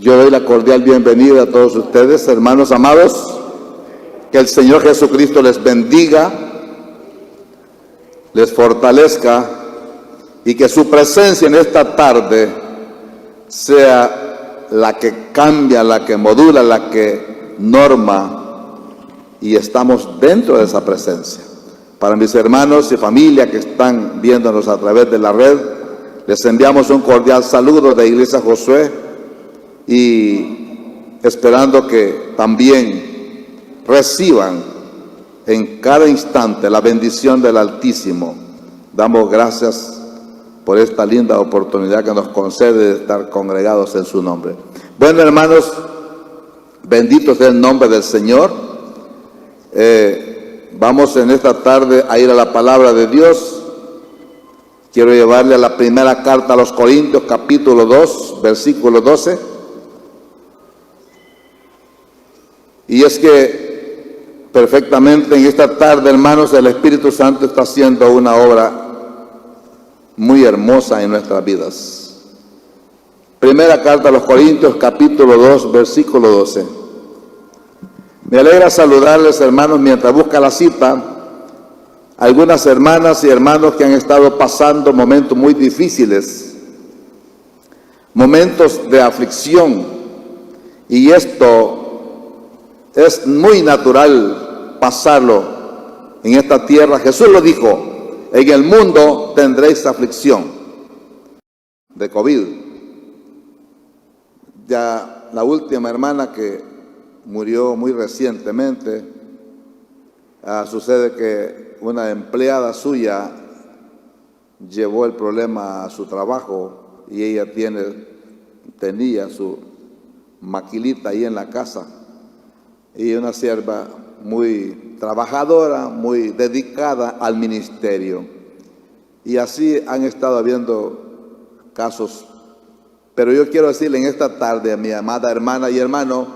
Yo doy la cordial bienvenida a todos ustedes, hermanos amados. Que el Señor Jesucristo les bendiga, les fortalezca y que su presencia en esta tarde sea la que cambia, la que modula, la que norma, y estamos dentro de esa presencia. Para mis hermanos y familia que están viéndonos a través de la red, les enviamos un cordial saludo de Iglesia Josué y esperando que también reciban en cada instante la bendición del Altísimo. Damos gracias por esta linda oportunidad que nos concede de estar congregados en su nombre. Bueno, hermanos, bendito sea el nombre del Señor. Vamos en esta tarde a ir a la palabra de Dios. Quiero llevarle a la primera carta a los Corintios, capítulo 2, versículo 12. Y es que perfectamente en esta tarde, hermanos, el Espíritu Santo está haciendo una obra muy hermosa en nuestras vidas. Primera carta a los Corintios, capítulo 2, versículo 12. Me alegra saludarles, hermanos, mientras busca la cita, algunas hermanas y hermanos que han estado pasando momentos muy difíciles, momentos de aflicción, y esto es muy natural pasarlo en esta tierra. Jesús lo dijo: en el mundo tendréis aflicción de COVID. Ya la última hermana que murió muy recientemente, sucede que una empleada suya llevó el problema a su trabajo y ella tenía su maquilita ahí en la casa, y una sierva muy trabajadora, muy dedicada al ministerio. Y así han estado habiendo casos. Pero yo quiero decirle en esta tarde a mi amada hermana y hermano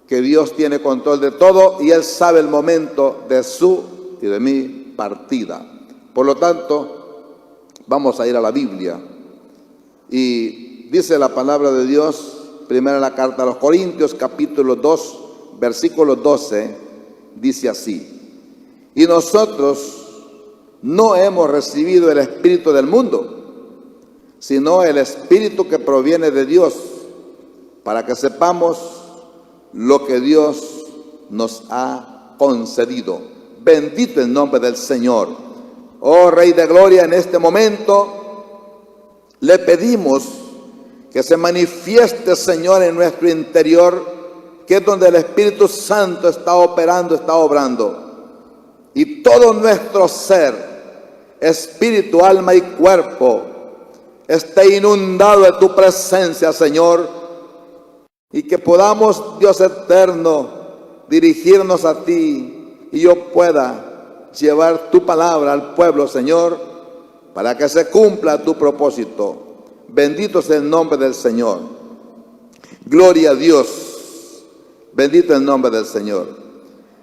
que Dios tiene control de todo y Él sabe el momento de su y de mi partida. Por lo tanto, vamos a ir a la Biblia. Y dice la palabra de Dios, primera la carta a los Corintios, capítulo 2, versículo 12, dice así: y nosotros no hemos recibido el espíritu del mundo, sino el espíritu que proviene de Dios, para que sepamos lo que Dios nos ha concedido. Bendito el nombre del Señor. Oh Rey de Gloria, en este momento le pedimos que se manifieste, Señor, en nuestro interior, que es donde el Espíritu Santo está operando, está obrando. Y todo nuestro ser, espíritu, alma y cuerpo, esté inundado de tu presencia, Señor. Y que podamos, Dios eterno, dirigirnos a ti y yo pueda llevar tu palabra al pueblo, Señor, para que se cumpla tu propósito. Bendito sea el nombre del Señor. Gloria a Dios. Bendito el nombre del Señor.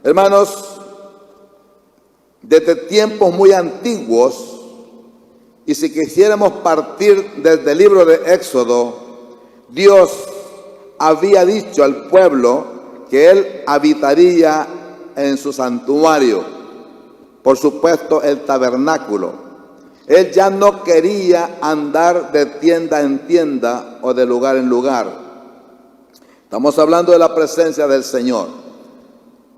Hermanos, desde tiempos muy antiguos, y si quisiéramos partir desde el libro de Éxodo, Dios había dicho al pueblo que Él habitaría en su santuario, por supuesto el tabernáculo. Él ya no quería andar de tienda en tienda o de lugar en lugar. Estamos hablando de la presencia del Señor.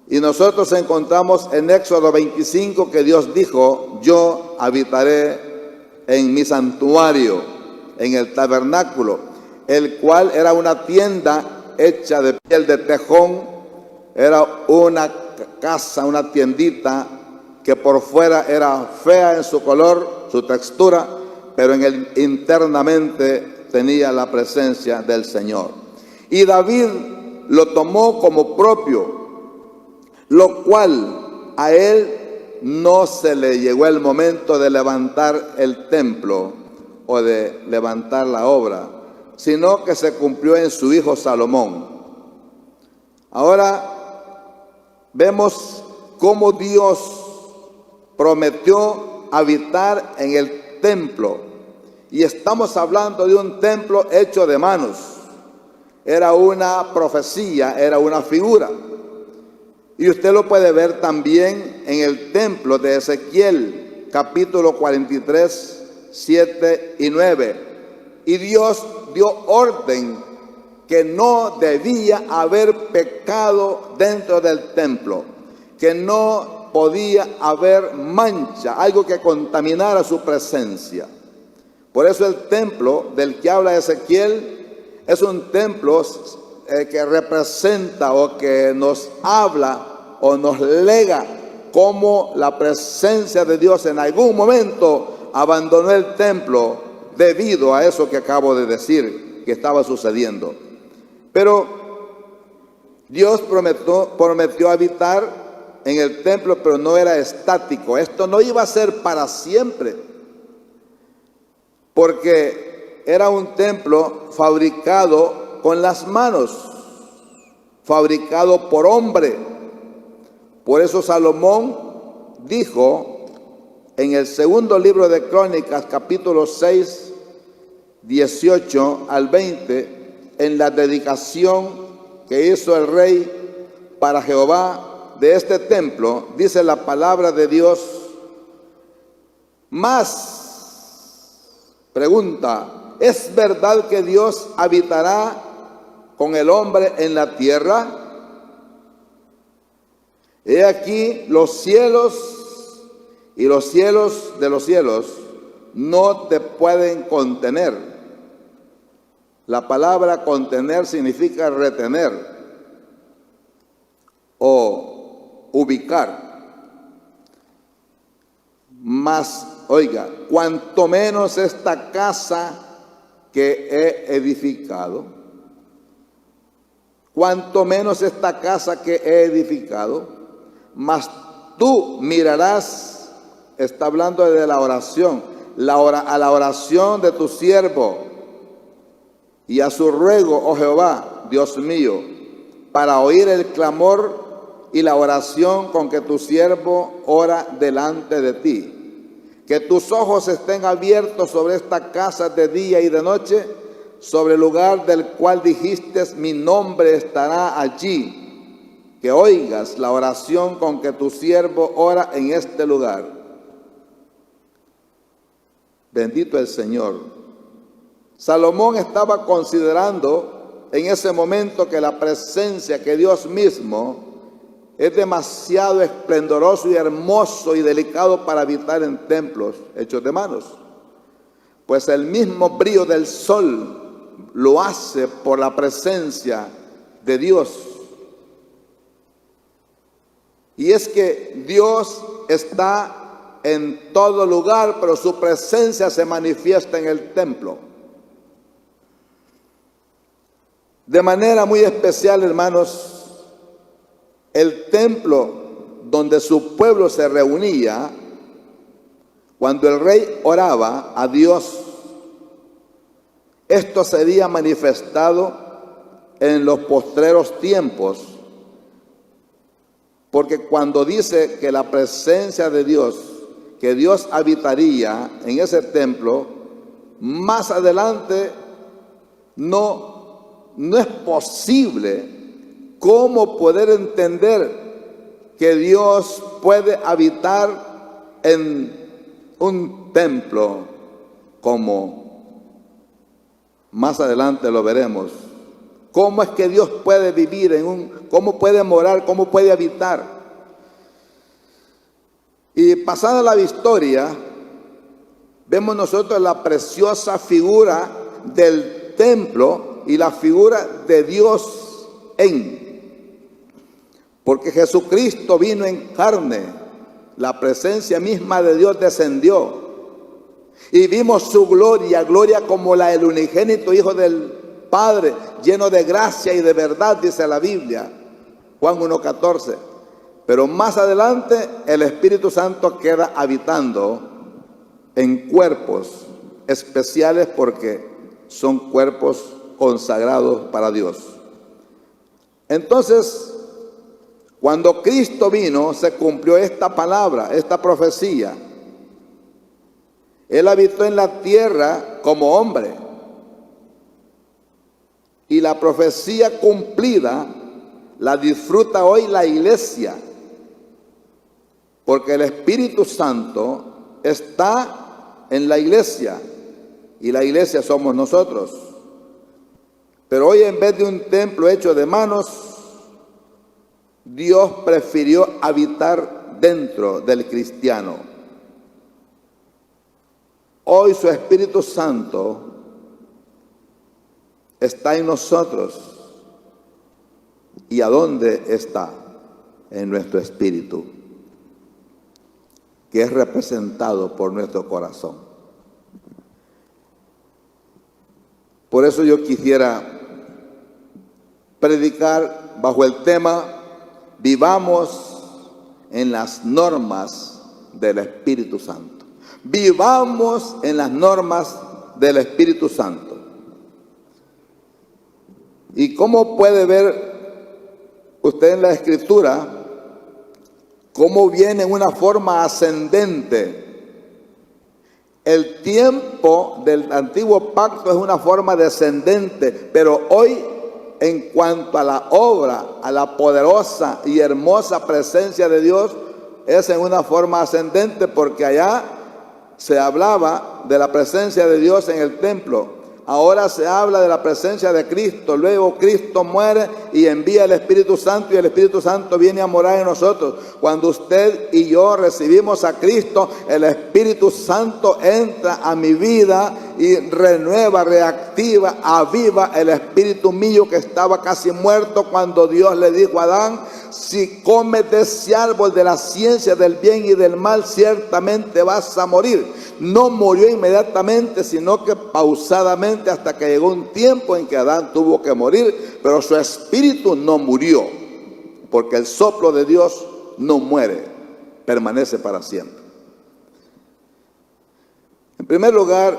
Y nosotros encontramos en Éxodo 25 que Dios dijo: yo habitaré en mi santuario, en el tabernáculo, el cual era una tienda hecha de piel de tejón. Era una casa, una tiendita que por fuera era fea en su color, su textura, pero internamente tenía la presencia del Señor. Y David lo tomó como propio, lo cual a él no se le llegó el momento de levantar el templo o de levantar la obra, sino que se cumplió en su hijo Salomón. Ahora vemos cómo Dios prometió habitar en el templo, y estamos hablando de un templo hecho de manos. era una profecía, era una figura. Y usted lo puede ver también en el templo de Ezequiel, capítulo 43, 7 y 9. Y Dios dio orden que no debía haber pecado dentro del templo, que no podía haber mancha, algo que contaminara su presencia. Por eso el templo del que habla Ezequiel es un templo que representa o que nos habla o nos lega cómo la presencia de Dios en algún momento abandonó el templo debido a eso que acabo de decir que estaba sucediendo. Pero Dios prometió habitar en el templo, pero no era estático. Esto no iba a ser para siempre, porque era un templo fabricado con las manos, fabricado por hombre. Por eso Salomón dijo en el segundo libro de Crónicas, capítulo 6, 18 al 20, en la dedicación que hizo el rey para Jehová de este templo, dice la palabra de Dios: más, pregunta, ¿es verdad que Dios habitará con el hombre en la tierra? He aquí los cielos y los cielos de los cielos no te pueden contener. La palabra contener significa retener o ubicar. Mas, oiga, cuanto menos esta casa que he edificado, cuanto menos esta casa que he edificado, mas tú mirarás, está hablando de la oración, a la oración de tu siervo y a su ruego, oh Jehová, Dios mío, para oír el clamor y la oración con que tu siervo ora delante de ti. Que tus ojos estén abiertos sobre esta casa de día y de noche, sobre el lugar del cual dijiste, mi nombre estará allí. Que oigas la oración con que tu siervo ora en este lugar. Bendito el Señor. Salomón estaba considerando en ese momento que la presencia, que Dios mismo es demasiado esplendoroso y hermoso y delicado para habitar en templos hechos de manos. Pues el mismo brillo del sol lo hace por la presencia de Dios. Y es que Dios está en todo lugar, pero su presencia se manifiesta en el templo. De manera muy especial, hermanos, el templo donde su pueblo se reunía, cuando el rey oraba a Dios, esto sería manifestado en los postreros tiempos, porque cuando dice que la presencia de Dios, que Dios habitaría en ese templo, más adelante no es posible cómo poder entender que Dios puede habitar en un templo, como más adelante lo veremos. ¿Cómo es que Dios puede vivir cómo puede morar, cómo puede habitar? Y pasada la historia, vemos nosotros la preciosa figura del templo y la figura de Dios porque Jesucristo vino en carne, la presencia misma de Dios descendió y vimos su gloria como la del unigénito Hijo del Padre, lleno de gracia y de verdad, dice la Biblia, Juan 1:14. Pero más adelante el Espíritu Santo queda habitando en cuerpos especiales porque son cuerpos consagrados para Dios. Entonces, cuando Cristo vino, se cumplió esta palabra, esta profecía. Él habitó en la tierra como hombre. Y la profecía cumplida la disfruta hoy la iglesia, porque el Espíritu Santo está en la iglesia y la iglesia somos nosotros. Pero hoy, en vez de un templo hecho de manos, Dios prefirió habitar dentro del cristiano. Hoy su Espíritu Santo está en nosotros. ¿Y a dónde está? En nuestro espíritu, que es representado por nuestro corazón. Por eso yo quisiera predicar bajo el tema: vivamos en las normas del Espíritu Santo. Vivamos en las normas del Espíritu Santo. ¿Y cómo puede ver usted en la Escritura cómo viene en una forma ascendente? El tiempo del antiguo pacto es una forma descendente, pero hoy, en cuanto a la obra, a la poderosa y hermosa presencia de Dios, es en una forma ascendente, porque allá se hablaba de la presencia de Dios en el templo. Ahora se habla de la presencia de Cristo. Luego Cristo muere y envía el Espíritu Santo, y el Espíritu Santo viene a morar en nosotros. Cuando usted y yo recibimos a Cristo, el Espíritu Santo entra a mi vida y renueva, reactiva, aviva el espíritu mío que estaba casi muerto cuando Dios le dijo a Adán: si comes de ese árbol de la ciencia del bien y del mal, ciertamente vas a morir. No murió inmediatamente, sino que pausadamente, hasta que llegó un tiempo en que Adán tuvo que morir, pero su espíritu no murió, porque el soplo de Dios no muere, permanece para siempre. En primer lugar,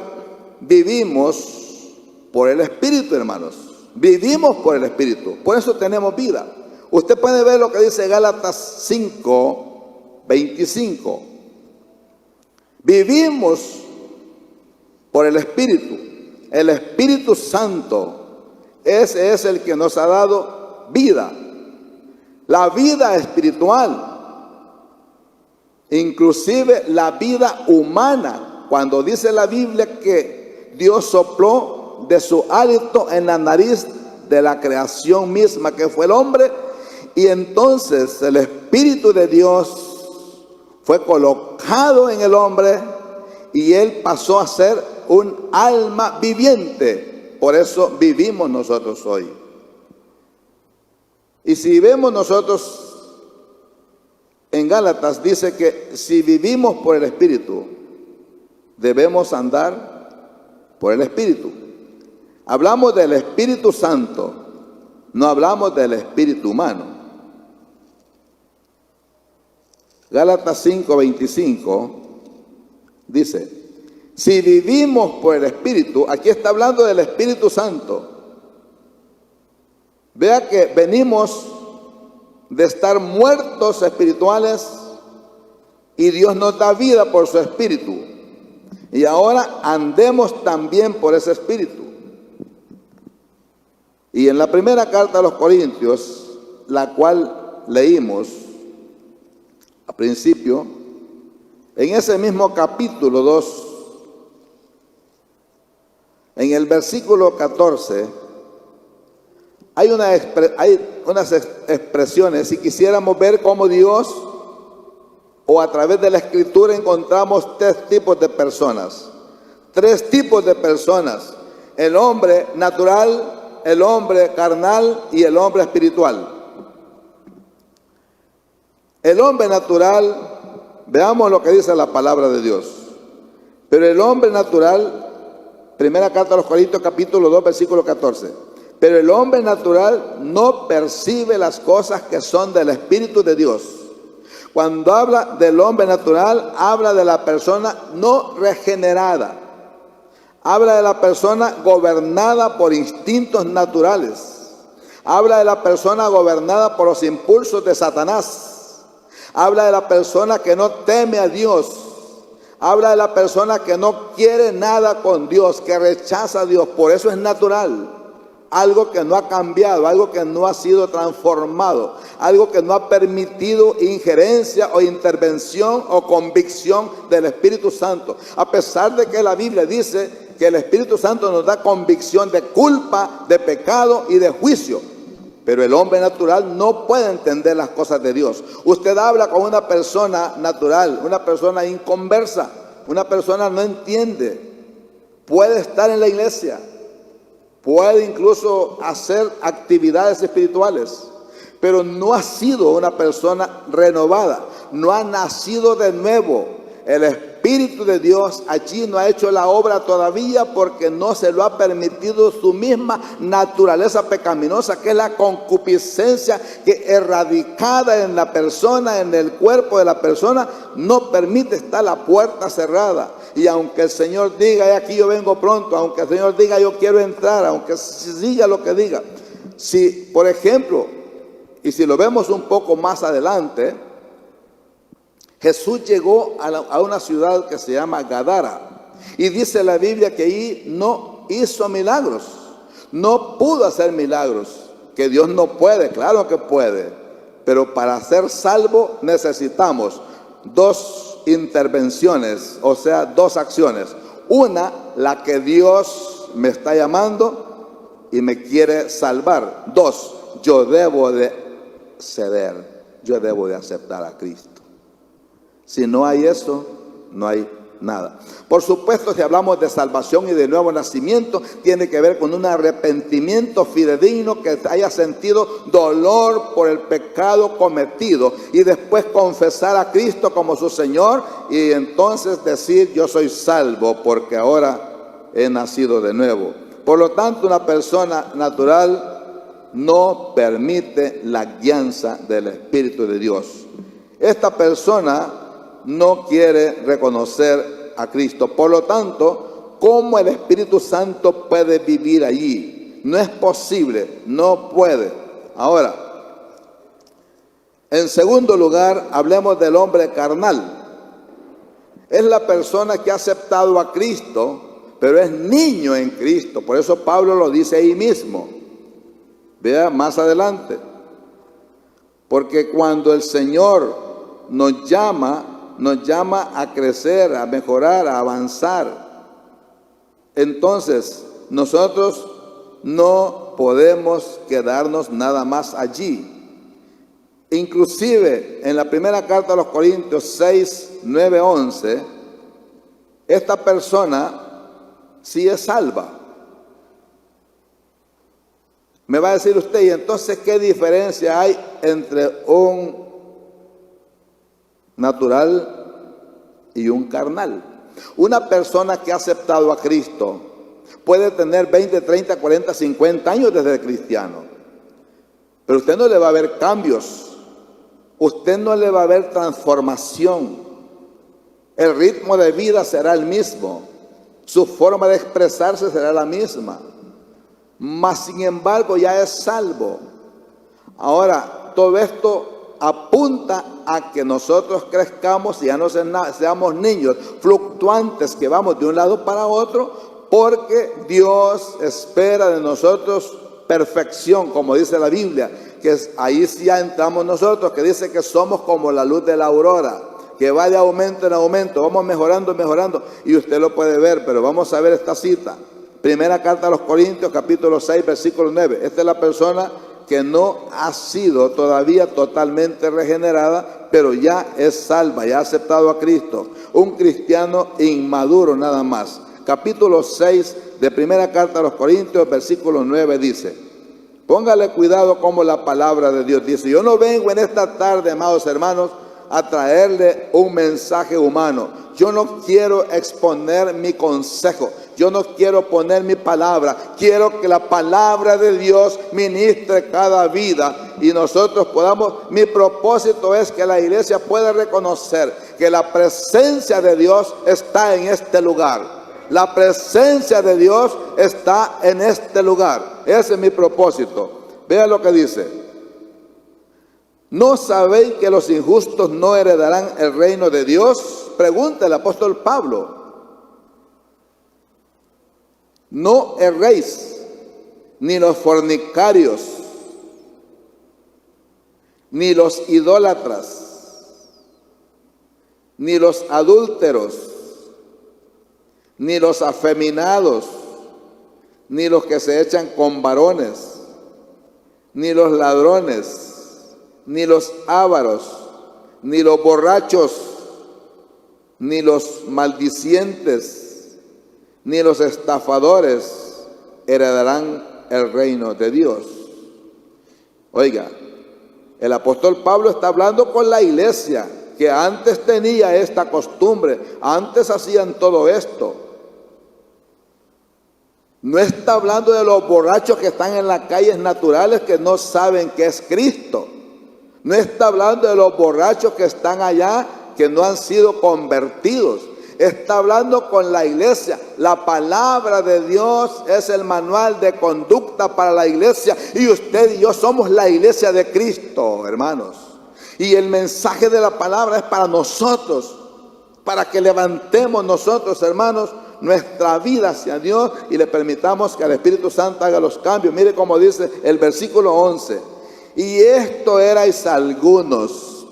vivimos por el Espíritu, hermanos. Vivimos por el Espíritu, por eso tenemos vida. Usted puede ver lo que dice Gálatas 5:25. Vivimos por el Espíritu. El Espíritu Santo, ese es el que nos ha dado vida. La vida espiritual, inclusive la vida humana. Cuando dice la Biblia que Dios sopló de su hálito en la nariz de la creación misma, que fue el hombre, y entonces el Espíritu de Dios fue colocado en el hombre y él pasó a ser un alma viviente. Por eso vivimos nosotros hoy. Y si vemos nosotros en Gálatas, dice que si vivimos por el Espíritu, debemos andar por el Espíritu. Hablamos del Espíritu Santo, no hablamos del espíritu humano. Gálatas 5:25 dice: si vivimos por el Espíritu, aquí está hablando del Espíritu Santo. Vea que venimos de estar muertos espirituales y Dios nos da vida por su Espíritu. Y ahora andemos también por ese Espíritu. Y en la primera carta a los Corintios, la cual leímos al principio, en ese mismo capítulo 2, en el versículo 14, hay unas expresiones. Si quisiéramos ver cómo Dios, o a través de la Escritura, encontramos tres tipos de personas. Tres tipos de personas: el hombre natural, el hombre carnal y el hombre espiritual. El hombre natural, veamos lo que dice la palabra de Dios. Pero el hombre natural, primera carta a los Corintios, capítulo 2, versículo 14. Pero el hombre natural no percibe las cosas que son del Espíritu de Dios. Cuando habla del hombre natural, habla de la persona no regenerada. Habla de la persona gobernada por instintos naturales. Habla de la persona gobernada por los impulsos de Satanás. Habla de la persona que no teme a Dios. Habla de la persona que no quiere nada con Dios, que rechaza a Dios. Por eso es natural. algo que no ha cambiado, algo que no ha sido transformado, algo que no ha permitido injerencia o intervención o convicción del Espíritu Santo. A pesar de que la Biblia dice que el Espíritu Santo nos da convicción de culpa, de pecado y de juicio. Pero el hombre natural no puede entender las cosas de Dios. Usted habla con una persona natural, una persona inconversa, una persona no entiende. Puede estar en la iglesia, puede incluso hacer actividades espirituales, pero no ha sido una persona renovada, no ha nacido de nuevo. El Espíritu de Dios allí no ha hecho la obra todavía porque no se lo ha permitido su misma naturaleza pecaminosa, que es la concupiscencia que erradicada en la persona, en el cuerpo de la persona, no permite estar la puerta cerrada. Y aunque el Señor diga, aquí yo vengo pronto, aunque el Señor diga, yo quiero entrar, aunque diga lo que diga. Si, por ejemplo, y si lo vemos un poco más adelante, Jesús llegó a una ciudad que se llama Gadara. Y dice la Biblia que ahí no hizo milagros. No pudo hacer milagros. Que Dios no puede, claro que puede. Pero para ser salvo necesitamos dos intervenciones, o sea, dos acciones. Una, la que Dios me está llamando y me quiere salvar. Dos, yo debo de ceder. Yo debo de aceptar a Cristo. Si no hay eso, no hay nada. Por supuesto, si hablamos de salvación y de nuevo nacimiento, tiene que ver con un arrepentimiento fidedigno, que haya sentido dolor por el pecado cometido y después confesar a Cristo como su Señor y entonces decir, yo soy salvo porque ahora he nacido de nuevo. Por lo tanto, una persona natural no permite la guianza del Espíritu de Dios. Esta persona no quiere reconocer a Cristo. Por lo tanto, ¿cómo el Espíritu Santo puede vivir allí? No es posible, no puede. Ahora, en segundo lugar, hablemos del hombre carnal. Es la persona que ha aceptado a Cristo, pero es niño en Cristo. Por eso Pablo lo dice ahí mismo. Vea más adelante. Porque cuando el Señor nos llama a crecer, a mejorar, a avanzar. Entonces, nosotros no podemos quedarnos nada más allí. Inclusive, en la primera carta a los Corintios 6, 9, 11, esta persona sí es salva. Me va a decir usted, ¿y entonces qué diferencia hay entre un natural y un carnal? Una persona que ha aceptado a Cristo puede tener 20, 30, 40, 50 años desde cristiano, pero usted no le va a ver cambios, usted no le va a ver transformación. El ritmo de vida será el mismo, su forma de expresarse será la misma, mas sin embargo ya es salvo. Ahora, todo esto apunta a que nosotros crezcamos y ya no seamos niños fluctuantes que vamos de un lado para otro, porque Dios espera de nosotros perfección, como dice la Biblia, que ahí sí ya entramos nosotros, que dice que somos como la luz de la aurora, que va de aumento en aumento, vamos mejorando, y usted lo puede ver, pero vamos a ver esta cita. Primera carta a los Corintios, capítulo 6, versículo 9. Esta es la persona que no ha sido todavía totalmente regenerada, pero ya es salva, ya ha aceptado a Cristo. Un cristiano inmaduro nada más. Capítulo 6 de primera carta a los Corintios, versículo 9 dice, póngale cuidado como la palabra de Dios dice, yo no vengo en esta tarde, amados hermanos, a traerle un mensaje humano. Yo no quiero exponer mi consejo, yo no quiero poner mi palabra, quiero que la palabra de Dios ministre cada vida y nosotros podamos, mi propósito es que la iglesia pueda reconocer que la presencia de Dios está en este lugar. La presencia de Dios está en este lugar. Ese es mi propósito. Vea lo que dice. ¿No sabéis que los injustos no heredarán el reino de Dios? Pregunta el apóstol Pablo. No erréis. ni los fornicarios, ni los idólatras, ni los adúlteros, ni los afeminados, ni los que se echan con varones, ni los ladrones, ni los ávaros, ni los borrachos, ni los maldicientes, ni los estafadores heredarán el reino de Dios. Oiga, el apóstol Pablo está hablando con la iglesia que antes tenía esta costumbre, antes hacían todo esto. No está hablando de los borrachos que están en las calles naturales que no saben qué es Cristo. No está hablando de los borrachos que están allá que no han sido convertidos. Está hablando con la iglesia. La palabra de Dios es el manual de conducta para la iglesia. Y usted y yo somos la iglesia de Cristo, hermanos. Y el mensaje de la palabra es para nosotros, para que levantemos nosotros, hermanos, nuestra vida hacia Dios y le permitamos que el Espíritu Santo haga los cambios. Mire cómo dice el versículo 11. Y esto erais algunos,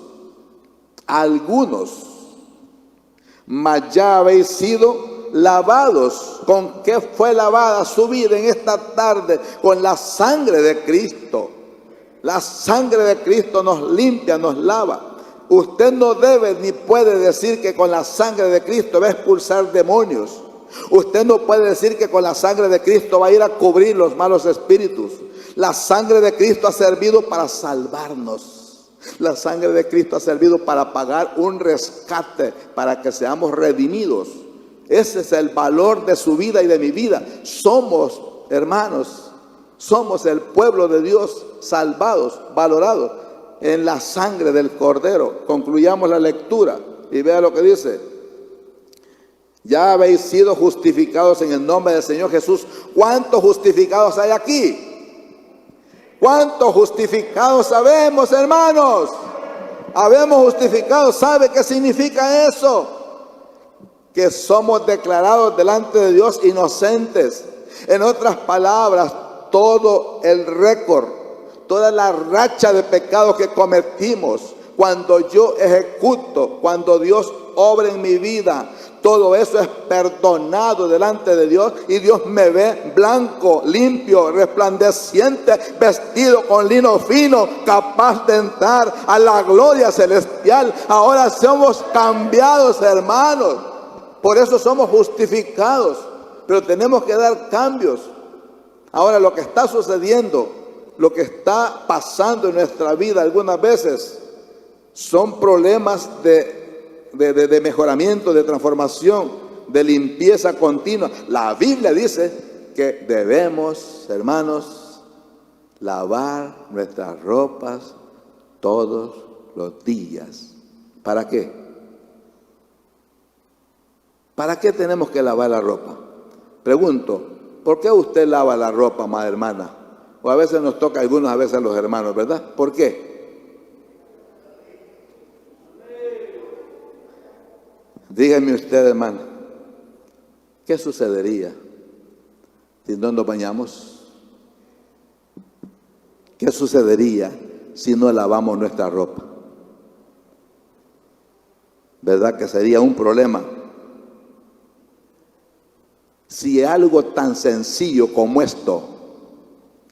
mas ya habéis sido lavados. ¿Con qué fue lavada su vida en esta tarde? Con la sangre de Cristo. La sangre de Cristo nos limpia, nos lava. Usted no debe ni puede decir que con la sangre de Cristo va a expulsar demonios. Usted no puede decir que con la sangre de Cristo va a ir a cubrir los malos espíritus. La sangre de Cristo ha servido para salvarnos. La sangre de Cristo ha servido para pagar un rescate, para que seamos redimidos. Ese es el valor de su vida y de mi vida. Somos, hermanos, somos el pueblo de Dios, salvados, valorados en la sangre del Cordero. Concluyamos la lectura y vea lo que dice. Ya habéis sido justificados en el nombre del Señor Jesús. ¿Cuántos justificados hay aquí? ¿Cuántos justificados sabemos, hermanos? Habemos justificado. ¿Sabe qué significa eso? Que somos declarados delante de Dios inocentes. En otras palabras, todo el récord, toda la racha de pecados que cometimos, cuando yo ejecuto, cuando Dios obra en mi vida, todo eso es perdonado delante de Dios y Dios me ve blanco, limpio, resplandeciente, vestido con lino fino, capaz de entrar a la gloria celestial. Ahora somos cambiados, hermanos. Por eso somos justificados, pero tenemos que dar cambios. Ahora, lo que está sucediendo, lo que está pasando en nuestra vida algunas veces son problemas de mejoramiento, de transformación, de limpieza continua. La Biblia dice que debemos, hermanos, lavar nuestras ropas todos los días. ¿Para qué? ¿Para qué tenemos que lavar la ropa? Pregunto, ¿por qué usted lava la ropa, amada hermana? O a veces nos toca a algunos, a veces a los hermanos, ¿verdad? ¿Por qué? Dígame usted, hermano, ¿qué sucedería si no nos bañamos? ¿Qué sucedería si no lavamos nuestra ropa? ¿Verdad que sería un problema? Si algo tan sencillo como esto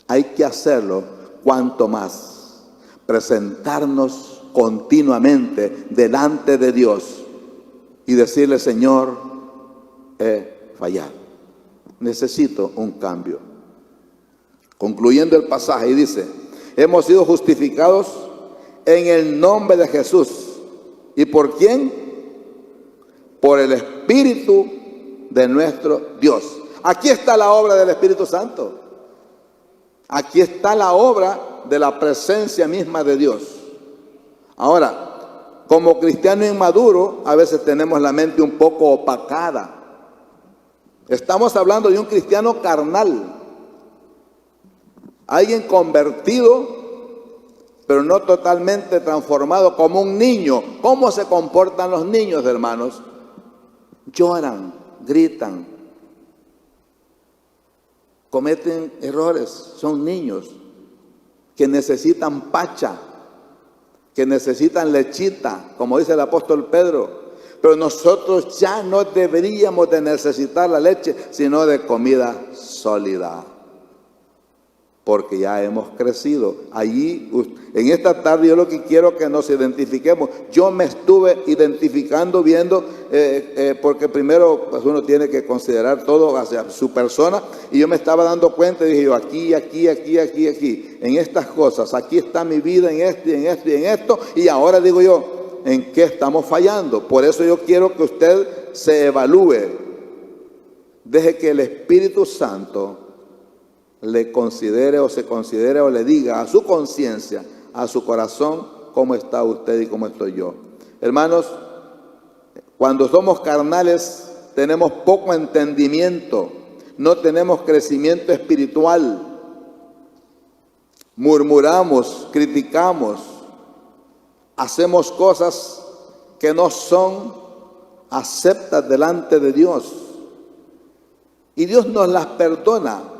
hay que hacerlo, cuanto más presentarnos continuamente delante de Dios y decirle: Señor, he fallado, necesito un cambio. Concluyendo el pasaje, y dice: hemos sido justificados en el nombre de Jesús. ¿Y por quién? Por el Espíritu de nuestro Dios. Aquí está la obra del Espíritu Santo. Aquí está la obra de la presencia misma de Dios. Ahora, como cristiano inmaduro, a veces tenemos la mente un poco opacada. Estamos hablando de un cristiano carnal, alguien convertido, pero no totalmente transformado, como un niño. ¿Cómo se comportan los niños, hermanos? Lloran, gritan. cometen errores, son niños que necesitan pacha, que necesitan lechita, como dice el apóstol Pedro. Pero nosotros ya no deberíamos de necesitar la leche, sino de comida sólida, porque ya hemos crecido. Allí, en esta tarde, yo lo que quiero que nos identifiquemos. Yo me estuve identificando, viendo, porque primero pues uno tiene que considerar todo hacia su persona, y yo me estaba dando cuenta y dije yo, aquí, en estas cosas, aquí está mi vida, en esto y en esto y en esto, y ahora digo yo, ¿en qué estamos fallando? Por eso yo quiero que usted se evalúe. Deje que el Espíritu Santo le considere o le diga a su conciencia, a su corazón, cómo está usted y cómo estoy yo. Hermanos, cuando somos carnales tenemos poco entendimiento, no tenemos crecimiento espiritual, murmuramos, criticamos, hacemos cosas que no son aceptas delante de Dios, y Dios nos las perdona.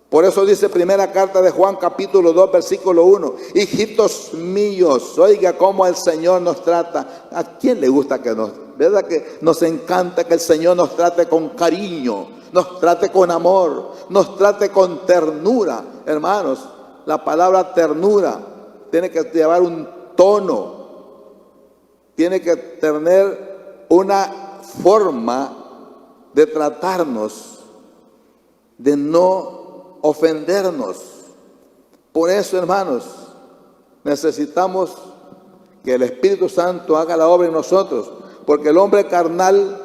Por eso dice primera carta de Juan, capítulo 2, versículo 1, hijitos míos, oiga cómo el Señor nos trata. ¿A quién le gusta que verdad que nos encanta que el Señor nos trate con cariño, nos trate con amor, nos trate con ternura? Hermanos, la palabra ternura tiene que llevar un tono, tiene que tener una forma de tratarnos, de no ofendernos. Por eso, hermanos, necesitamos que el Espíritu Santo haga la obra en nosotros, porque el hombre carnal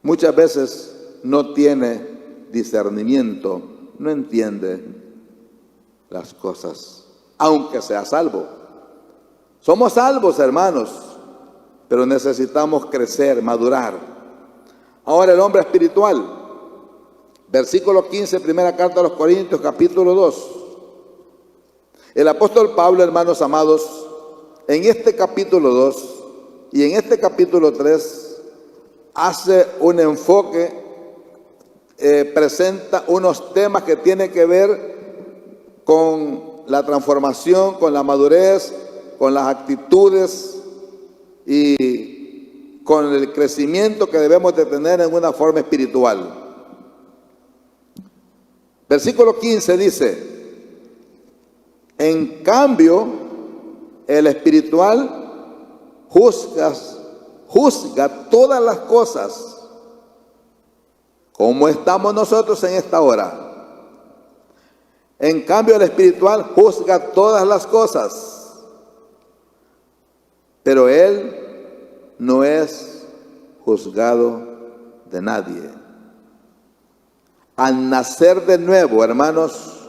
muchas veces no tiene discernimiento, no entiende las cosas, aunque sea salvo. Somos salvos, hermanos, pero necesitamos crecer, madurar. Ahora el hombre espiritual, versículo 15, primera carta a los Corintios, capítulo 2. El apóstol Pablo, hermanos amados, en este capítulo 2 y en este capítulo 3 hace un enfoque, presenta unos temas que tienen que ver con la transformación, con la madurez, con las actitudes y con el crecimiento que debemos de tener en una forma espiritual. Versículo 15 dice, en cambio, el espiritual juzga todas las cosas, como estamos nosotros en esta hora. En cambio, el espiritual juzga todas las cosas, pero él no es juzgado de nadie. Al nacer de nuevo, hermanos,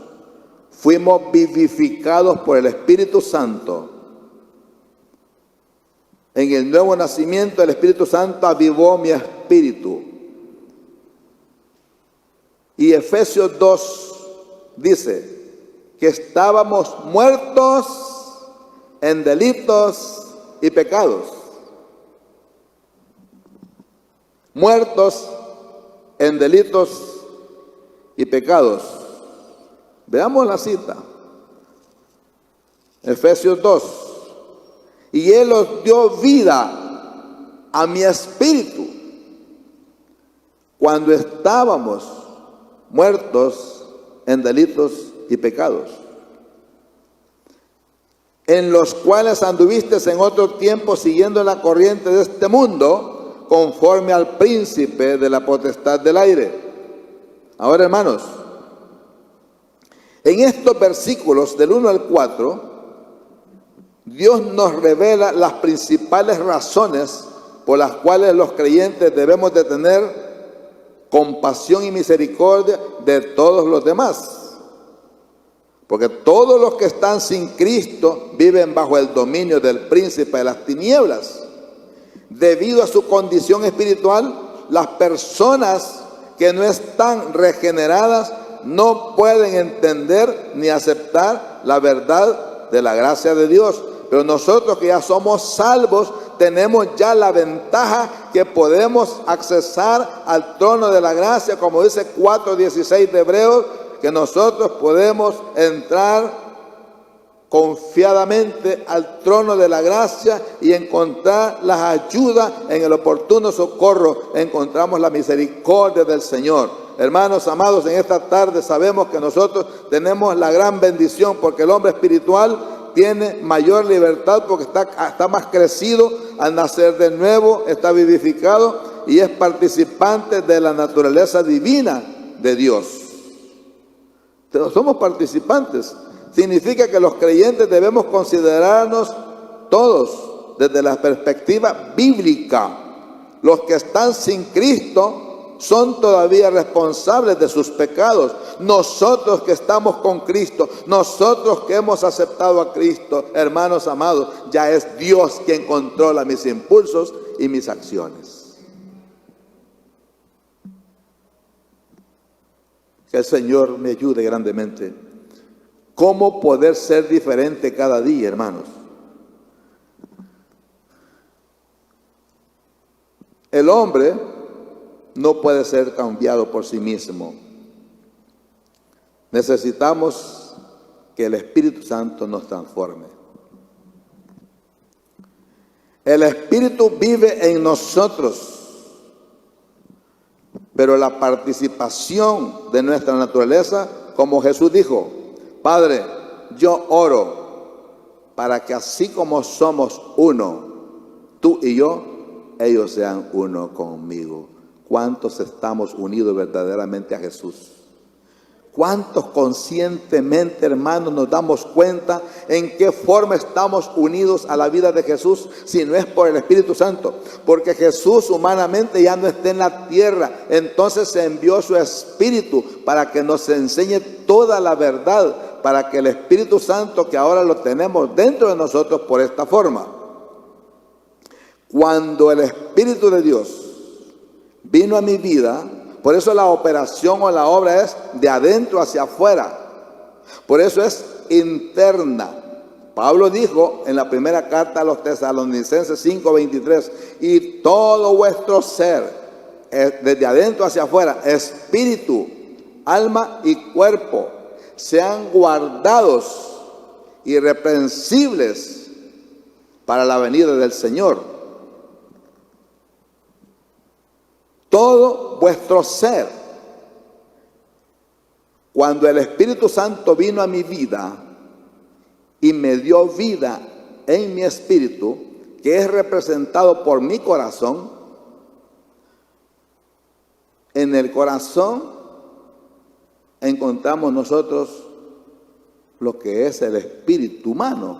fuimos vivificados por el Espíritu Santo. En el nuevo nacimiento, el Espíritu Santo avivó mi espíritu. Y Efesios 2 dice que estábamos muertos en delitos y pecados. Muertos en delitos y pecados. Veamos la cita. Efesios 2. Y Él os dio vida a mi espíritu cuando estábamos muertos en delitos y pecados, en los cuales anduvisteis en otro tiempo siguiendo la corriente de este mundo, conforme al príncipe de la potestad del aire. Ahora, hermanos, en estos versículos del 1 al 4, Dios nos revela las principales razones por las cuales los creyentes debemos de tener compasión y misericordia de todos los demás. Porque todos los que están sin Cristo viven bajo el dominio del príncipe de las tinieblas. Debido a su condición espiritual, las personas que no están regeneradas no pueden entender ni aceptar la verdad de la gracia de Dios. Pero nosotros que ya somos salvos, tenemos ya la ventaja que podemos accesar al trono de la gracia, como dice 4:16 de Hebreos, que nosotros podemos entrar confiadamente al trono de la gracia y encontrar las ayudas en el oportuno socorro. Encontramos la misericordia del Señor. Hermanos amados, en esta tarde sabemos que nosotros tenemos la gran bendición, porque el hombre espiritual tiene mayor libertad, porque está más crecido al nacer de nuevo, está vivificado y es participante de la naturaleza divina de Dios. Entonces, somos participantes. Significa que los creyentes debemos considerarnos todos desde la perspectiva bíblica. Los que están sin Cristo son todavía responsables de sus pecados. Nosotros que estamos con Cristo, nosotros que hemos aceptado a Cristo, hermanos amados, ya es Dios quien controla mis impulsos y mis acciones. Que el Señor me ayude grandemente. ¿Cómo poder ser diferente cada día, hermanos? El hombre no puede ser cambiado por sí mismo. Necesitamos que el Espíritu Santo nos transforme. El Espíritu vive en nosotros, pero la participación de nuestra naturaleza, como Jesús dijo: Padre, yo oro para que así como somos uno, tú y yo, ellos sean uno conmigo. ¿Cuántos estamos unidos verdaderamente a Jesús? ¿Cuántos conscientemente, hermanos, nos damos cuenta en qué forma estamos unidos a la vida de Jesús, si no es por el Espíritu Santo? Porque Jesús humanamente ya no está en la tierra, entonces se envió su Espíritu para que nos enseñe toda la verdad, para que el Espíritu Santo, que ahora lo tenemos dentro de nosotros por esta forma. Cuando el Espíritu de Dios vino a mi vida, por eso la operación o la obra es de adentro hacia afuera. Por eso es interna. Pablo dijo en la primera carta a los Tesalonicenses 5:23, y todo vuestro ser, desde adentro hacia afuera, espíritu, alma y cuerpo, sean guardados irreprensibles para la venida del Señor. Todo vuestro ser. Cuando el Espíritu Santo vino a mi vida y me dio vida en mi espíritu, que es representado por mi corazón, en el corazón encontramos nosotros lo que es el espíritu humano.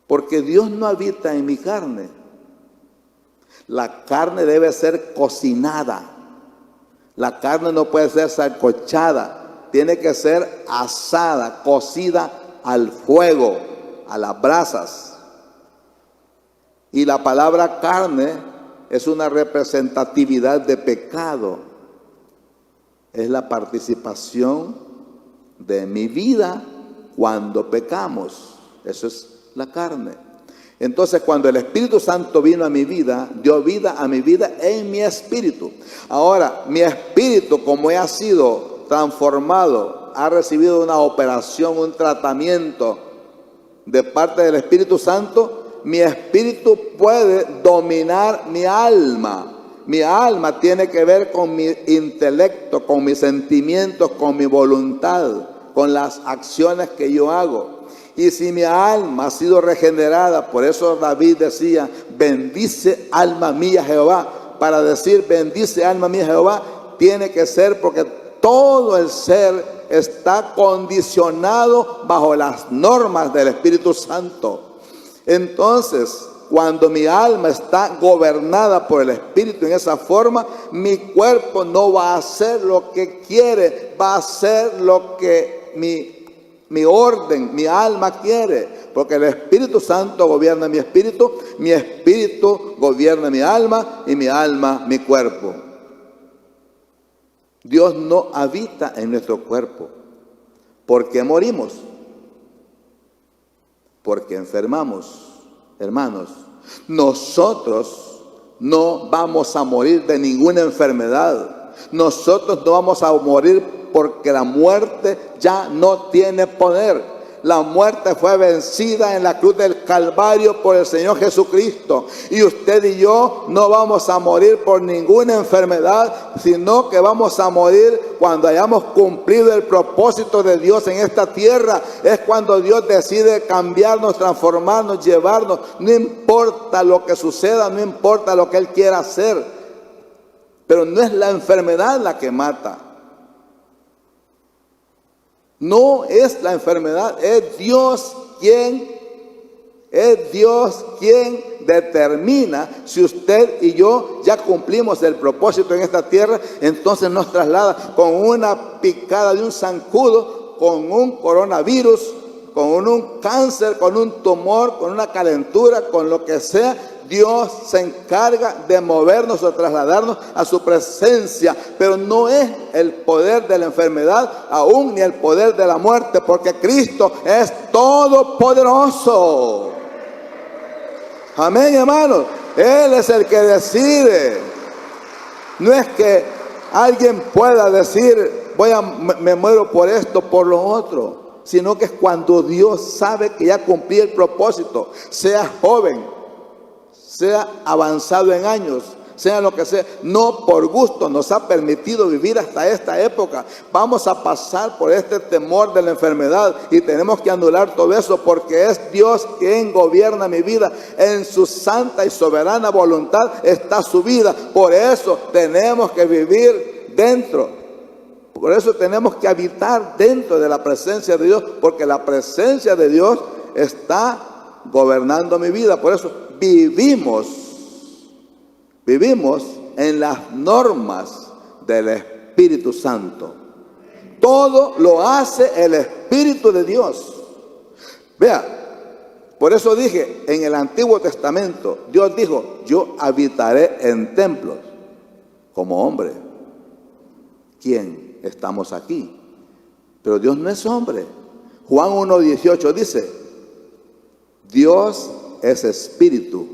Porque Dios no habita en mi carne. La carne debe ser cocinada. La carne no puede ser sancochada. Tiene que ser asada, cocida al fuego, a las brasas. Y la palabra carne es una representatividad de pecado. Es la participación de mi vida cuando pecamos. Eso es la carne. Entonces, cuando el Espíritu Santo vino a mi vida, dio vida a mi vida en mi espíritu. Ahora, mi espíritu, como ha sido transformado, ha recibido una operación, un tratamiento de parte del Espíritu Santo, mi espíritu puede dominar mi alma. Mi alma tiene que ver con mi intelecto, con mis sentimientos, con mi voluntad, con las acciones que yo hago. Y si mi alma ha sido regenerada, por eso David decía, bendice alma mía Jehová. Para decir bendice alma mía Jehová, tiene que ser porque todo el ser está condicionado bajo las normas del Espíritu Santo. Entonces, cuando mi alma está gobernada por el Espíritu en esa forma, mi cuerpo no va a hacer lo que quiere, va a hacer lo que mi orden, mi alma quiere, porque el Espíritu Santo gobierna mi espíritu gobierna mi alma y mi alma mi cuerpo. Dios no habita en nuestro cuerpo. ¿Por qué morimos? Porque enfermamos, hermanos. Nosotros no vamos a morir de ninguna enfermedad. Nosotros no vamos a morir porque la muerte ya no tiene poder. La muerte fue vencida en la cruz del Calvario por el Señor Jesucristo. Y usted y yo no vamos a morir por ninguna enfermedad, sino que vamos a morir cuando hayamos cumplido el propósito de Dios en esta tierra. Es cuando Dios decide cambiarnos, transformarnos, llevarnos. No importa lo que suceda, no importa lo que Él quiera hacer. Pero no es la enfermedad la que mata. No es la enfermedad, es Dios quien determina si usted y yo ya cumplimos el propósito en esta tierra. Entonces nos traslada con una picada de un zancudo, con un coronavirus, con un cáncer, con un tumor, con una calentura, con lo que sea. Dios se encarga de movernos o trasladarnos a su presencia, pero no es el poder de la enfermedad, aún ni el poder de la muerte, porque Cristo es todopoderoso. Amén, hermanos. Él es el que decide. No es que alguien pueda decir, me muero por esto, por lo otro, sino que es cuando Dios sabe que ya cumplí el propósito, sea joven, sea avanzado en años, sea lo que sea, no por gusto nos ha permitido vivir hasta esta época. Vamos a pasar por este temor de la enfermedad y tenemos que anular todo eso, porque es Dios quien gobierna mi vida. En su santa y soberana voluntad está su vida. Por eso tenemos que vivir dentro. Por eso tenemos que habitar dentro de la presencia de Dios, porque la presencia de Dios está gobernando mi vida. Por eso vivimos en las normas del Espíritu Santo. Todo lo hace el Espíritu de Dios. Vea, por eso dije, en el Antiguo Testamento, Dios dijo, yo habitaré en templos como hombre. ¿Quién? Estamos aquí. Pero Dios no es hombre. Juan 1:18 dice, Dios es espíritu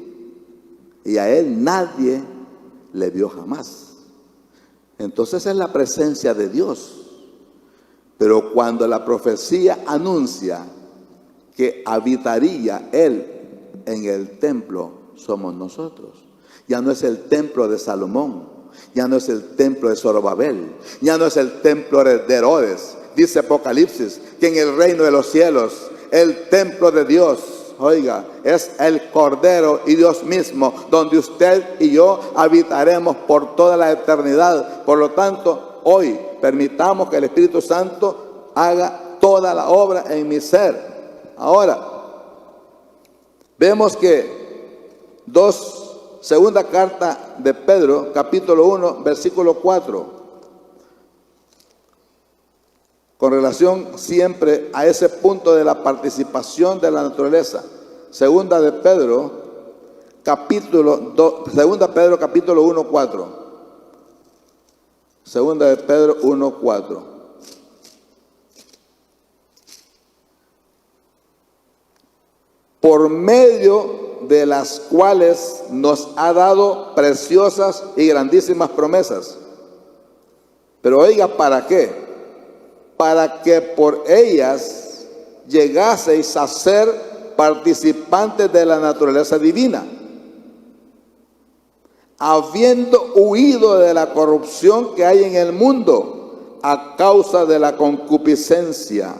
y a Él nadie le vio jamás. Entonces es la presencia de Dios. Pero cuando la profecía anuncia que habitaría Él en el templo, somos nosotros. Ya no es el templo de Salomón, ya no es el templo de Zorobabel, ya no es el templo de Herodes. Dice Apocalipsis que en el reino de los cielos, el templo de Dios, oiga, es el Cordero y Dios mismo, donde usted y yo habitaremos por toda la eternidad. Por lo tanto, hoy permitamos que el Espíritu Santo haga toda la obra en mi ser. Ahora, vemos que segunda carta de Pedro, capítulo 1, versículo 4, con relación siempre a ese punto de la participación de la naturaleza. Segunda Pedro, capítulo 1, 4. Segunda de Pedro 1, 4. Por medio de las cuales nos ha dado preciosas y grandísimas promesas. Pero oiga, ¿para qué? Para que por ellas llegaseis a ser participantes de la naturaleza divina, habiendo huido de la corrupción que hay en el mundo a causa de la concupiscencia.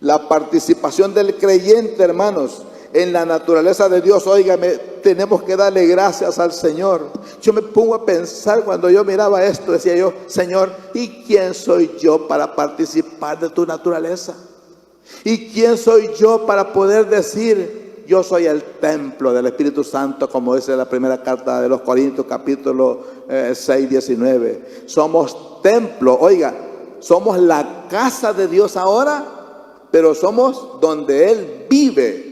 La participación del creyente, hermanos, en la naturaleza de Dios, óigame, tenemos que darle gracias al Señor. Yo me pongo a pensar cuando yo miraba esto, decía yo, Señor, ¿y quién soy yo para participar de tu naturaleza? ¿Y quién soy yo para poder decir, yo soy el templo del Espíritu Santo, como dice la primera carta de los Corintios, capítulo 6, 19? Somos templo, oiga, somos la casa de Dios ahora, pero somos donde Él vive.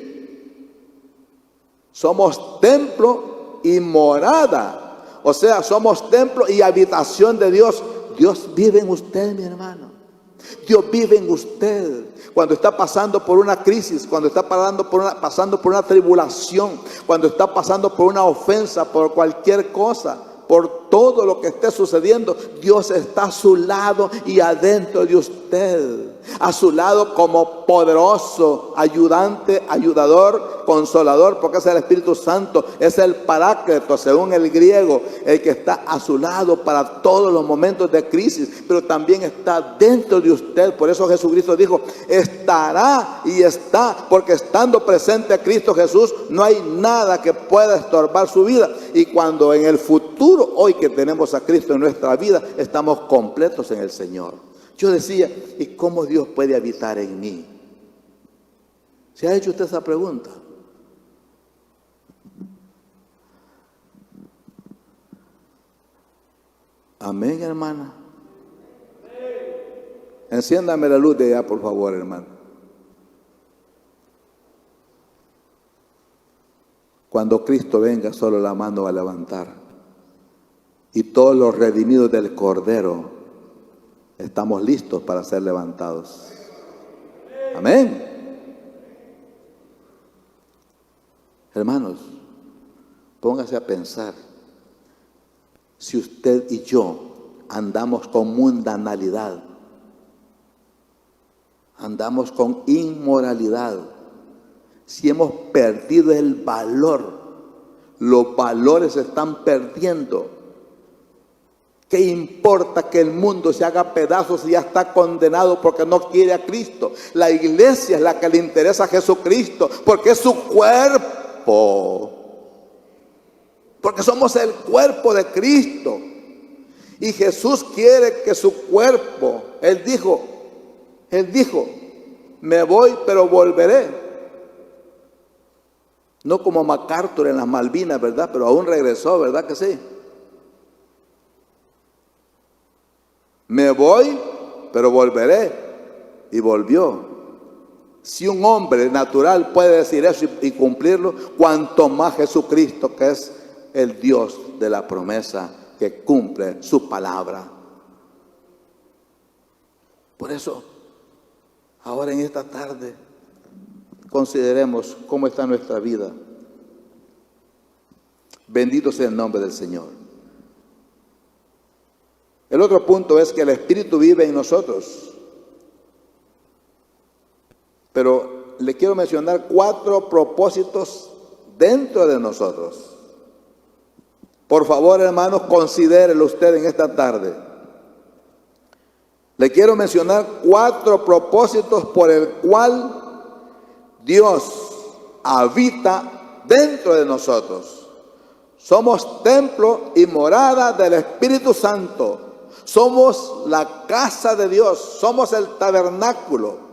Somos templo y morada. O sea, somos templo y habitación de Dios. Dios vive en usted, mi hermano. Dios vive en usted. Cuando está pasando por una crisis, cuando está pasando por una tribulación, cuando está pasando por una ofensa, por cualquier cosa, por todo lo que esté sucediendo, Dios está a su lado y adentro de usted. A su lado como poderoso ayudante, ayudador, consolador, porque es el Espíritu Santo, es el Paráclito, según el griego, el que está a su lado para todos los momentos de crisis, pero también está dentro de usted. Por eso Jesucristo dijo, estará y está, porque estando presente Cristo Jesús, no hay nada que pueda estorbar su vida. Y cuando en el futuro, hoy que tenemos a Cristo en nuestra vida, estamos completos en el Señor. Yo decía, ¿y cómo Dios puede habitar en mí? ¿Se ha hecho usted esa pregunta? Amén, hermana. Enciéndame la luz de allá, por favor, hermano. Cuando Cristo venga, solo la mano va a levantar. Y todos los redimidos del Cordero estamos listos para ser levantados. Amén. Hermanos, póngase a pensar. Si usted y yo andamos con mundanalidad, andamos con inmoralidad, si hemos perdido el valor, los valores se están perdiendo. ¿Qué importa que el mundo se haga pedazos y ya está condenado porque no quiere a Cristo? La iglesia es la que le interesa a Jesucristo, porque es su cuerpo. Porque somos el cuerpo de Cristo. Y Jesús quiere que su cuerpo, Él dijo, me voy pero volveré. No como MacArthur en las Malvinas, ¿verdad? Pero aún regresó, ¿verdad que sí? Me voy, pero volveré. Y volvió. Si un hombre natural puede decir eso y cumplirlo, cuanto más Jesucristo, que es el Dios de la promesa, que cumple su palabra. Por eso, ahora en esta tarde, consideremos cómo está nuestra vida. Bendito sea el nombre del Señor. El otro punto es que el Espíritu vive en nosotros. Pero le quiero mencionar 4 propósitos dentro de nosotros. Por favor, hermanos, considérelo usted en esta tarde. Le quiero mencionar 4 propósitos por el cual Dios habita dentro de nosotros. Somos templo y morada del Espíritu Santo. Somos la casa de Dios, somos el tabernáculo.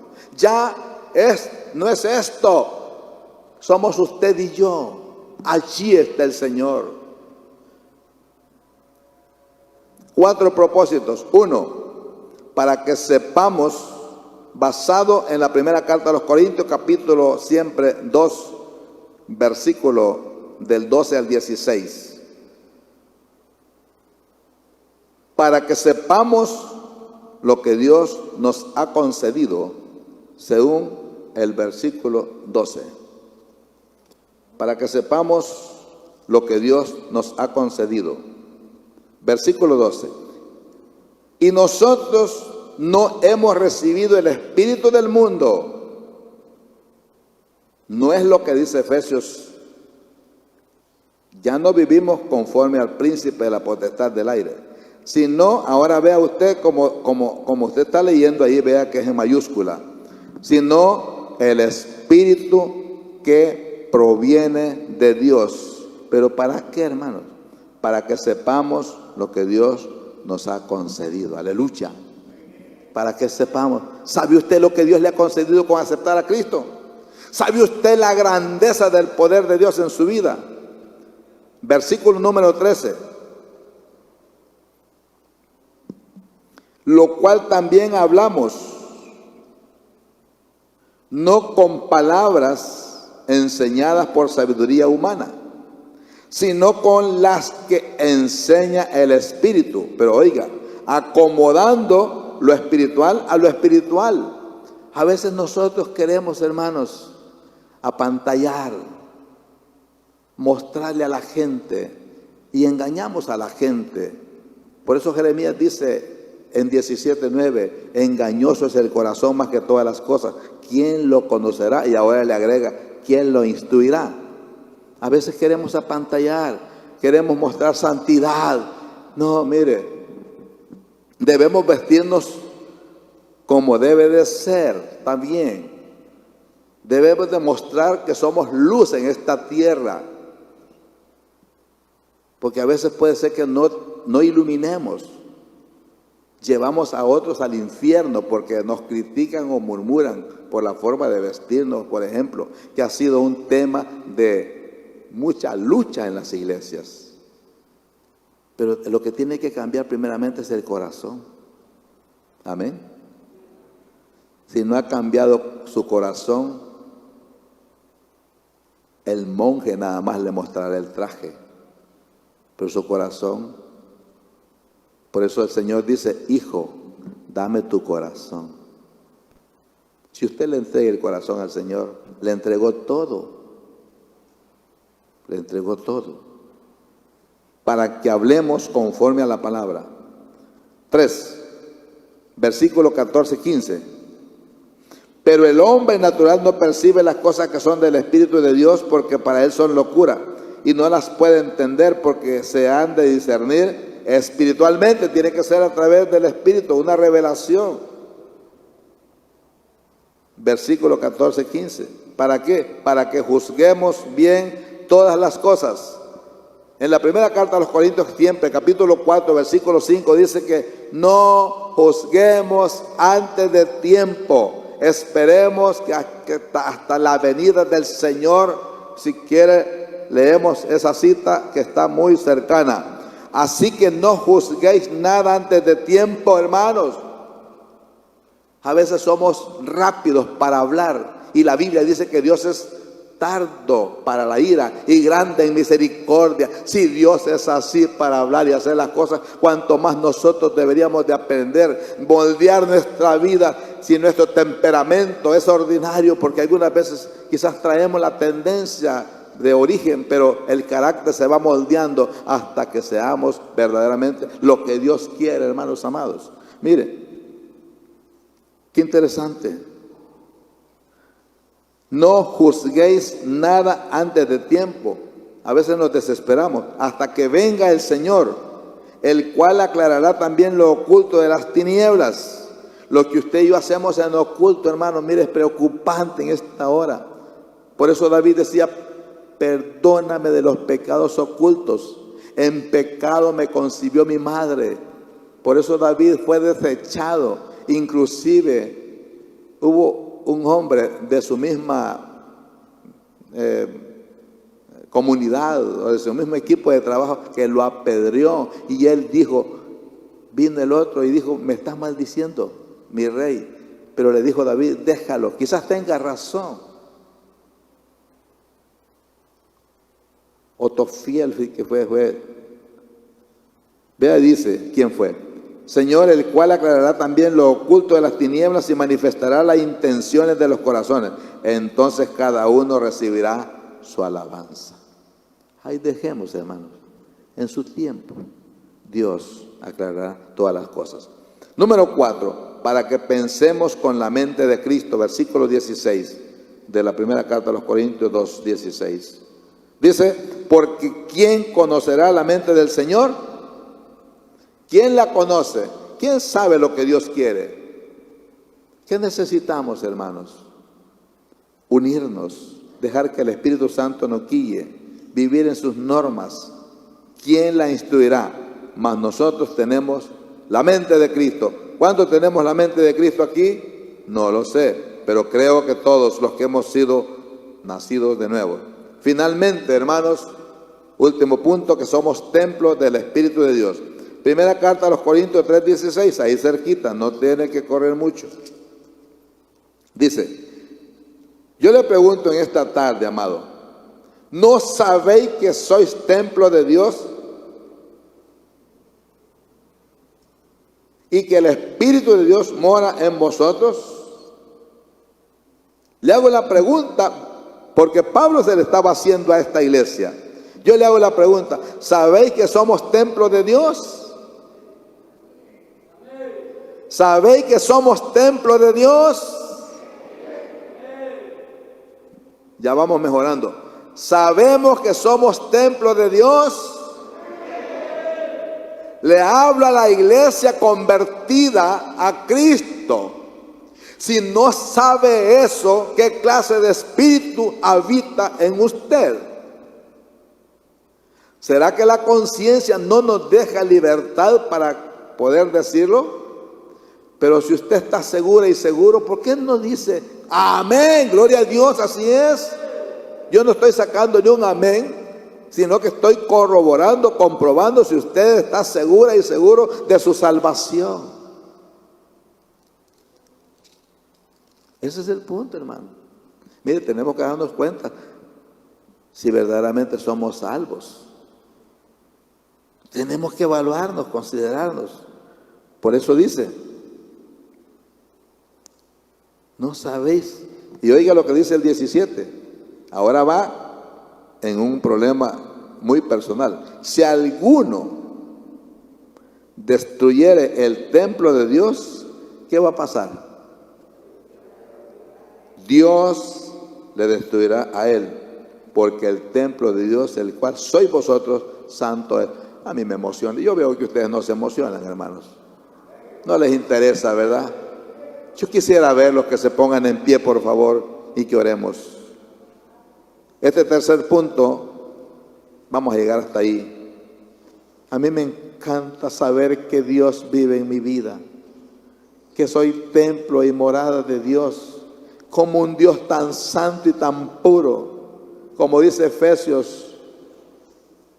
No es esto, somos usted y yo. Allí está el Señor. 4 propósitos. 1, para que sepamos, basado en la primera carta a los Corintios, capítulo siempre 2, versículo del 12 al 16. Para que sepamos lo que Dios nos ha concedido, según el versículo 12. Para que sepamos lo que Dios nos ha concedido. Versículo 12. Y nosotros no hemos recibido el espíritu del mundo. No es lo que dice Efesios. Ya no vivimos conforme al príncipe de la potestad del aire. Sino, ahora vea usted como usted está leyendo ahí, vea que es en mayúscula. Sino el espíritu que proviene de Dios. ¿Pero para qué, hermanos? Para que sepamos lo que Dios nos ha concedido. Aleluya. Para que sepamos. ¿Sabe usted lo que Dios le ha concedido con aceptar a Cristo? ¿Sabe usted la grandeza del poder de Dios en su vida? Versículo número 13. Lo cual también hablamos, no con palabras enseñadas por sabiduría humana, sino con las que enseña el Espíritu. Pero oiga, acomodando lo espiritual a lo espiritual. A veces nosotros queremos, hermanos, apantallar, mostrarle a la gente y engañamos a la gente. Por eso Jeremías dice en 17:9, engañoso es el corazón más que todas las cosas. ¿Quién lo conocerá? Y ahora le agrega, ¿quién lo instruirá? A veces queremos apantallar, queremos mostrar santidad. No, mire, debemos vestirnos como debe de ser también. Debemos demostrar que somos luz en esta tierra. Porque a veces puede ser que no iluminemos. Llevamos a otros al infierno porque nos critican o murmuran por la forma de vestirnos, por ejemplo, que ha sido un tema de mucha lucha en las iglesias. Pero lo que tiene que cambiar primeramente es el corazón. Amén. Si no ha cambiado su corazón, el monje nada más le mostrará el traje, pero su corazón. Por eso el Señor dice, hijo, dame tu corazón. Si usted le entrega el corazón al Señor, le entregó todo. Le entregó todo. Para que hablemos conforme a la palabra. 3, versículo 14-15. Pero el hombre natural no percibe las cosas que son del Espíritu de Dios, porque para él son locura, y no las puede entender porque se han de discernir espiritualmente. Tiene que ser a través del Espíritu, una revelación. Versículo 14-15. ¿Para qué? Para que juzguemos bien todas las cosas. En la primera carta a los Corintios, siempre, capítulo 4, versículo 5, dice que no juzguemos antes de tiempo. Esperemos que hasta la venida del Señor. Si quiere, leemos esa cita que está muy cercana. Así que no juzguéis nada antes de tiempo, hermanos. A veces somos rápidos para hablar, y la Biblia dice que Dios es tardo para la ira y grande en misericordia. Si Dios es así para hablar y hacer las cosas, cuanto más nosotros deberíamos de aprender, moldear nuestra vida. Si nuestro temperamento es ordinario, porque algunas veces quizás traemos la tendencia de origen, pero el carácter se va moldeando hasta que seamos verdaderamente lo que Dios quiere, hermanos amados. Mire, qué interesante. No juzguéis nada antes de tiempo. A veces nos desesperamos hasta que venga el Señor, el cual aclarará también lo oculto de las tinieblas. Lo que usted y yo hacemos en oculto, hermano, mire, es preocupante en esta hora. Por eso David decía, perdóname de los pecados ocultos. En pecado me concibió mi madre. Por eso David fue desechado. Inclusive hubo un hombre de su misma comunidad o de su mismo equipo de trabajo que lo apedreó, y él dijo, vino el otro y dijo, me estás maldiciendo, mi rey. Pero le dijo David, déjalo, quizás tenga razón. Otofiel, que fue. Vea, dice, ¿quién fue? Señor, el cual aclarará también lo oculto de las tinieblas y manifestará las intenciones de los corazones. Entonces cada uno recibirá su alabanza. Ahí dejemos, hermanos, en su tiempo Dios aclarará todas las cosas. Número 4, para que pensemos con la mente de Cristo, versículo 16 de la primera carta a los Corintios 2:16. Dice, porque ¿quién conocerá la mente del Señor? ¿Quién la conoce? ¿Quién sabe lo que Dios quiere? ¿Qué necesitamos, hermanos? Unirnos, dejar que el Espíritu Santo nos guíe, vivir en sus normas. ¿Quién la instruirá? Mas nosotros tenemos la mente de Cristo. ¿Cuántos tenemos la mente de Cristo aquí? No lo sé, pero creo que todos los que hemos sido nacidos de nuevo. Finalmente, hermanos, último punto, que somos templos del Espíritu de Dios. Primera carta a los Corintios 3:16, ahí cerquita, no tiene que correr mucho. Dice, yo le pregunto en esta tarde, amado, ¿no sabéis que sois templo de Dios y que el Espíritu de Dios mora en vosotros? Le hago la pregunta porque Pablo se le estaba haciendo a esta iglesia. Yo le hago la pregunta, ¿sabéis que somos templo de Dios? ¿Sabéis que somos templo de Dios? Ya vamos mejorando. ¿Sabemos que somos templo de Dios? Le habla a la iglesia convertida a Cristo. Si no sabe eso, ¿qué clase de espíritu habita en usted? ¿Será que la conciencia no nos deja libertad para poder decirlo? Pero si usted está segura y seguro, ¿por qué no dice amén? Gloria a Dios, así es. Yo no estoy sacando ni un amén, sino que estoy corroborando, comprobando si usted está segura y seguro de su salvación. Ese es el punto, hermano. Mire, tenemos que darnos cuenta si verdaderamente somos salvos. Tenemos que evaluarnos, considerarnos. Por eso dice, no sabéis. Y oiga lo que dice el 17. Ahora va en un problema muy personal. Si alguno destruyere el templo de Dios, ¿qué va a pasar? Dios le destruirá a él, porque el templo de Dios, el cual sois vosotros, santo es. A mí me emociona. Yo veo que ustedes no se emocionan, hermanos. No les interesa, ¿verdad? Yo quisiera verlos que se pongan en pie, por favor, y que oremos. Este tercer punto, vamos a llegar hasta ahí. A mí me encanta saber que Dios vive en mi vida, que soy templo y morada de Dios, como un Dios tan santo y tan puro, como dice Efesios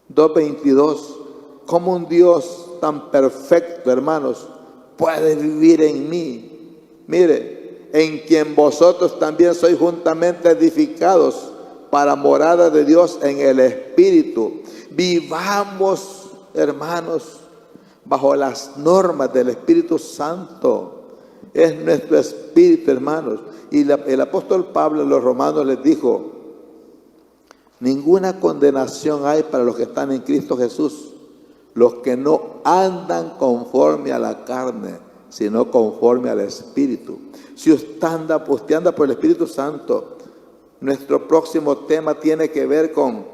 2:22, como un Dios tan perfecto, hermanos, puede vivir en mí. Mire, en quien vosotros también sois juntamente edificados para morada de Dios en el Espíritu. Vivamos, hermanos, bajo las normas del Espíritu Santo. Es nuestro espíritu, hermanos. Y el apóstol Pablo a los romanos les dijo, ninguna condenación hay para los que están en Cristo Jesús, los que no andan conforme a la carne, sino conforme al Espíritu. Si usted anda por el Espíritu Santo, nuestro próximo tema tiene que ver con